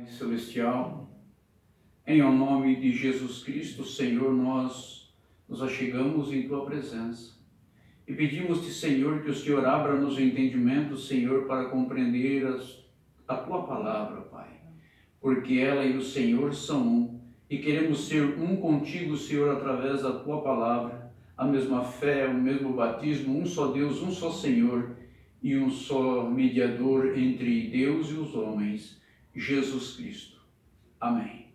Celestial, em o nome de Jesus Cristo, Senhor, nós nos achegamos em Tua presença e pedimos-te, Senhor, que o Senhor abra-nos o entendimento, Senhor, para compreender a Tua palavra, Pai, porque ela e o Senhor são um e queremos ser um contigo, Senhor, através da Tua palavra, a mesma fé, o mesmo batismo, um só Deus, um só Senhor e um só mediador entre Deus e os homens, Jesus Cristo. Amém.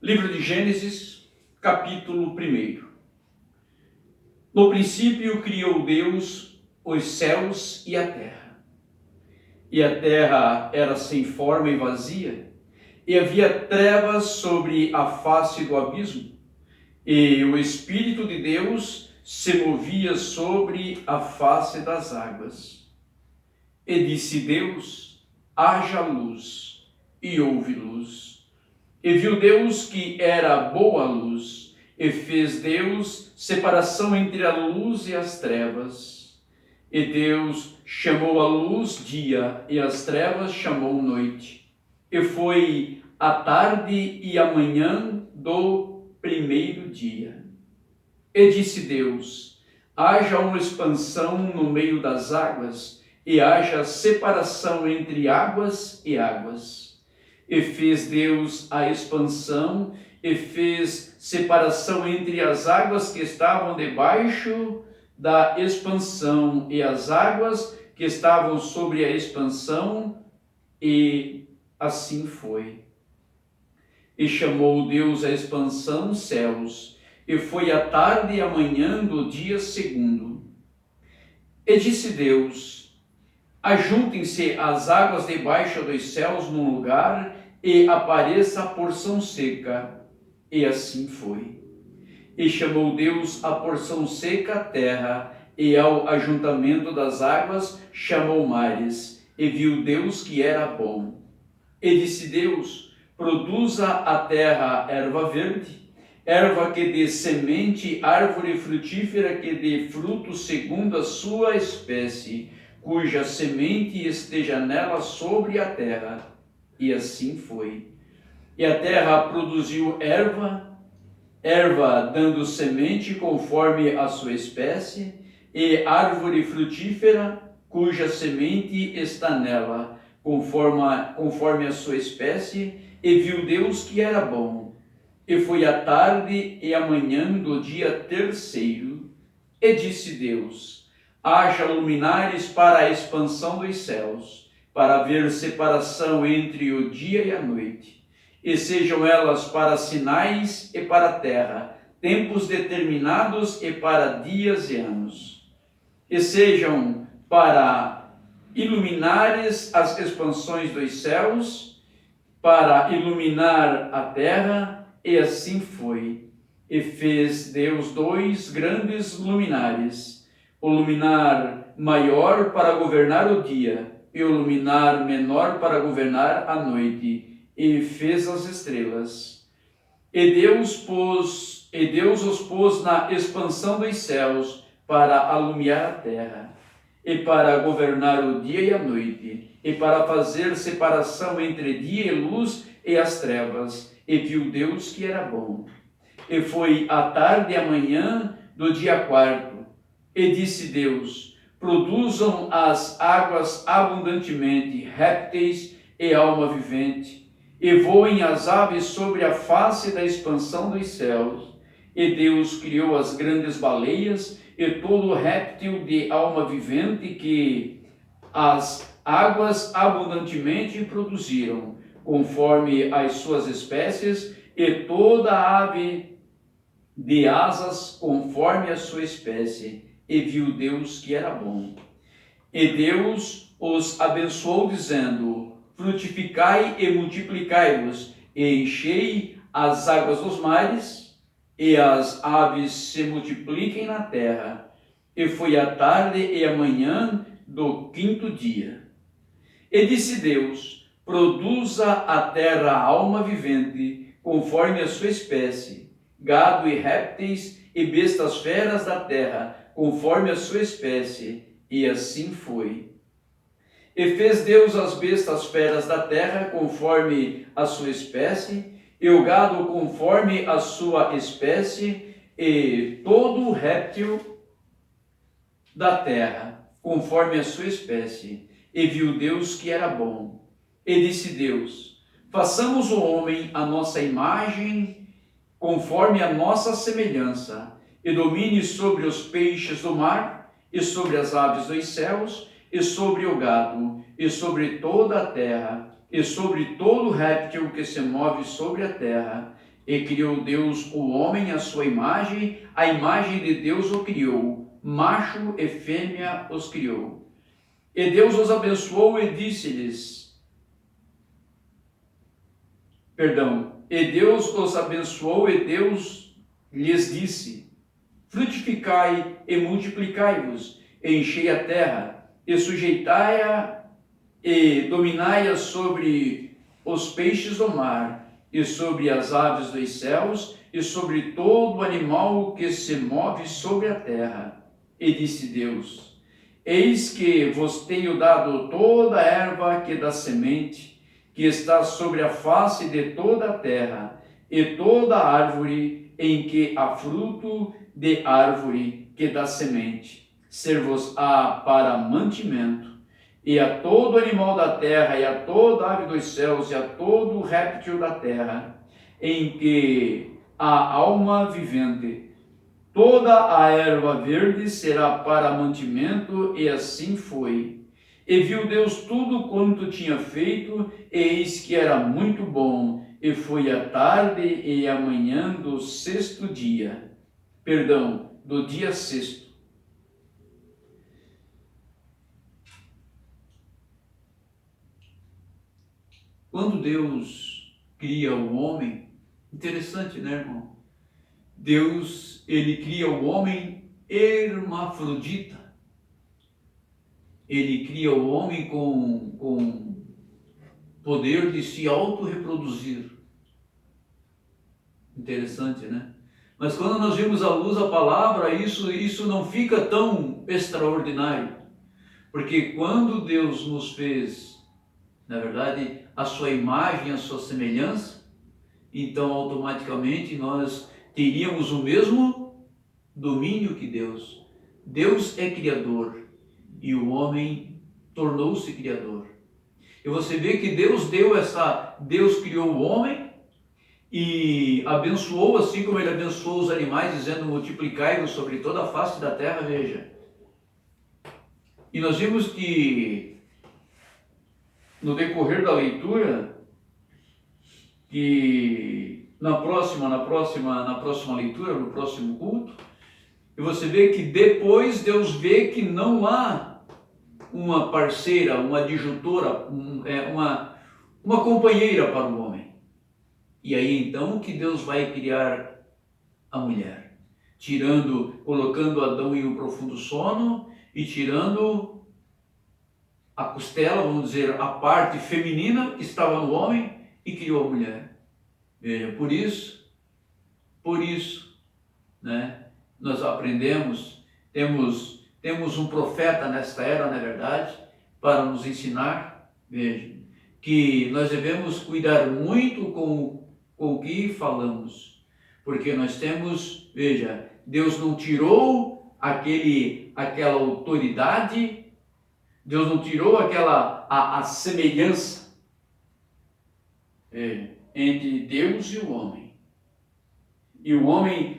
Livro de Gênesis, capítulo 1. No princípio criou Deus os céus e a terra. E a terra era sem forma e vazia, e havia trevas sobre a face do abismo, e o Espírito de Deus se movia sobre a face das águas. E disse Deus: haja luz, e houve luz. E viu Deus que era boa a luz, e fez Deus separação entre a luz e as trevas. E Deus chamou a luz dia, e as trevas chamou noite. E foi a tarde e a manhã do primeiro dia. E disse Deus: haja uma expansão no meio das águas, e haja separação entre águas e águas. E fez Deus a expansão, e fez separação entre as águas que estavam debaixo da expansão e as águas que estavam sobre a expansão, e assim foi. E chamou Deus a expansão céus, e foi a tarde e a manhã do dia segundo. E disse Deus: ajuntem-se as águas debaixo dos céus num lugar, e apareça a porção seca. E assim foi. E chamou Deus a porção seca a terra, e ao ajuntamento das águas chamou mares. E viu Deus que era bom. E disse Deus: produza a terra erva verde, erva que dê semente, árvore frutífera que dê fruto segundo a sua espécie, cuja semente esteja nela sobre a terra. E assim foi. E a terra produziu erva dando semente conforme a sua espécie, e árvore frutífera, cuja semente está nela, conforme a sua espécie. E viu Deus que era bom. E foi a tarde e a manhã do dia terceiro. E disse Deus: haja luminares para a expansão dos céus, para haver separação entre o dia e a noite, e sejam elas para sinais e para a terra, tempos determinados e para dias e anos, e sejam para iluminares as expansões dos céus, para iluminar a terra. E assim foi. E fez Deus 2 grandes luminares, o luminar maior para governar o dia, e o luminar menor para governar a noite, e fez as estrelas. E Deus os pôs na expansão dos céus para alumiar a terra, e para governar o dia e a noite, e para fazer separação entre dia e luz e as trevas. E viu Deus que era bom. E foi a tarde e a manhã do dia quarto. E disse Deus: produzam as águas abundantemente répteis e alma vivente, e voem as aves sobre a face da expansão dos céus. E Deus criou as grandes baleias e todo réptil de alma vivente que as águas abundantemente produziram, conforme as suas espécies, e toda ave de asas conforme a sua espécie. E viu Deus que era bom. E Deus os abençoou, dizendo: frutificai e multiplicai-vos, e enchei as águas dos mares, e as aves se multipliquem na terra. E foi a tarde e a manhã do quinto dia. E disse Deus: produza a terra alma vivente, conforme a sua espécie, gado e répteis e bestas feras da terra, conforme a sua espécie. E assim foi. E fez Deus as bestas feras da terra, conforme a sua espécie, e o gado conforme a sua espécie, e todo réptil da terra, conforme a sua espécie. E viu Deus que era bom. E disse Deus: façamos o homem à nossa imagem, conforme a nossa semelhança, e domine sobre os peixes do mar, e sobre as aves dos céus, e sobre o gado, e sobre toda a terra, e sobre todo réptil que se move sobre a terra. E criou Deus o homem à sua imagem, a imagem de Deus o criou, macho e fêmea os criou. E Deus os abençoou e disse-lhes, e Deus os abençoou e Deus lhes disse, frutificai e multiplicai-vos, e enchei a terra, e sujeitai-a, e dominai-a sobre os peixes do mar, e sobre as aves dos céus, e sobre todo animal que se move sobre a terra. E disse Deus, eis que vos tenho dado toda a erva que dá semente, que está sobre a face de toda a terra, e toda árvore em que há fruto de árvore que dá semente, ser-vos-á para mantimento, e a todo animal da terra, e a toda ave dos céus, e a todo réptil da terra, em que há alma vivente. Toda a erva verde será para mantimento, e assim foi. E viu Deus tudo quanto tinha feito, e eis que era muito bom, e foi a tarde e a manhã do sexto dia. Do dia sexto. Quando Deus cria o homem, interessante, né, irmão? Deus, ele cria o homem hermafrodita. Ele cria o homem com poder de se autorreproduzir. Interessante, né? Mas quando nós vimos à luz a palavra, isso não fica tão extraordinário. Porque quando Deus nos fez, na verdade, a sua imagem, a sua semelhança, então automaticamente nós teríamos o mesmo domínio que Deus. Deus é criador e o homem tornou-se criador. E você vê que Deus criou o homem e abençoou, assim como ele abençoou os animais, dizendo, multiplicai-vos sobre toda a face da terra, veja. E nós vimos que, no decorrer da leitura, que na próxima leitura, no próximo culto, e você vê que depois Deus vê que não há uma parceira, uma adjutora, uma companheira para o homem. E aí então que Deus vai criar a mulher, colocando Adão em um profundo sono e tirando a costela, vamos dizer, a parte feminina que estava no homem e criou a mulher. Veja, por isso, né, nós aprendemos, temos um profeta nesta era, na verdade, para nos ensinar, veja, que nós devemos cuidar muito com o que falamos, porque nós temos, veja, Deus não tirou aquela autoridade, Deus não tirou a semelhança entre Deus e o homem. E o homem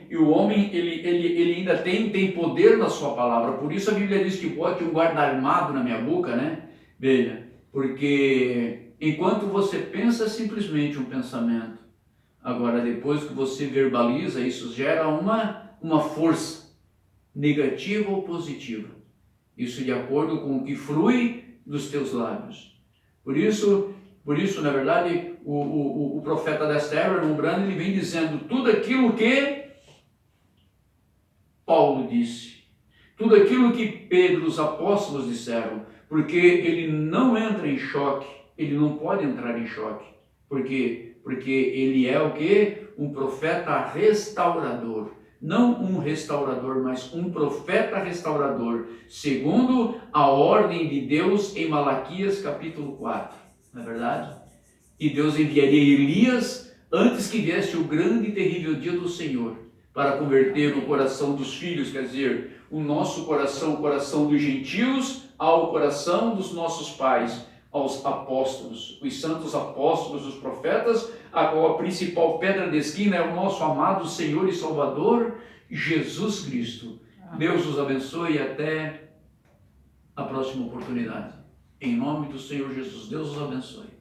ele ainda tem poder na sua palavra. Por isso a Bíblia diz que bote um guarda armado na minha boca, né? Veja, porque enquanto você pensa simplesmente um pensamento, agora depois que você verbaliza, isso gera uma força negativa ou positiva. Isso de acordo com o que flui dos teus lábios. Por isso, na verdade, o profeta desta era, irmão Brando, ele vem dizendo tudo aquilo que Paulo disse, tudo aquilo que Pedro, os apóstolos disseram, porque ele não entra em choque, ele não pode entrar em choque. Por quê? Porque ele é o quê? Um profeta restaurador. não um restaurador, mas um profeta restaurador, segundo a ordem de Deus em Malaquias capítulo 4, não é verdade? E Deus enviaria Elias antes que viesse o grande e terrível dia do Senhor, para converter o coração dos filhos, quer dizer, o nosso coração, o coração dos gentios, ao coração dos nossos pais, aos apóstolos, os santos apóstolos, os profetas, a qual a principal pedra de esquina é o nosso amado Senhor e Salvador, Jesus Cristo. Deus os abençoe e até a próxima oportunidade. Em nome do Senhor Jesus, Deus os abençoe.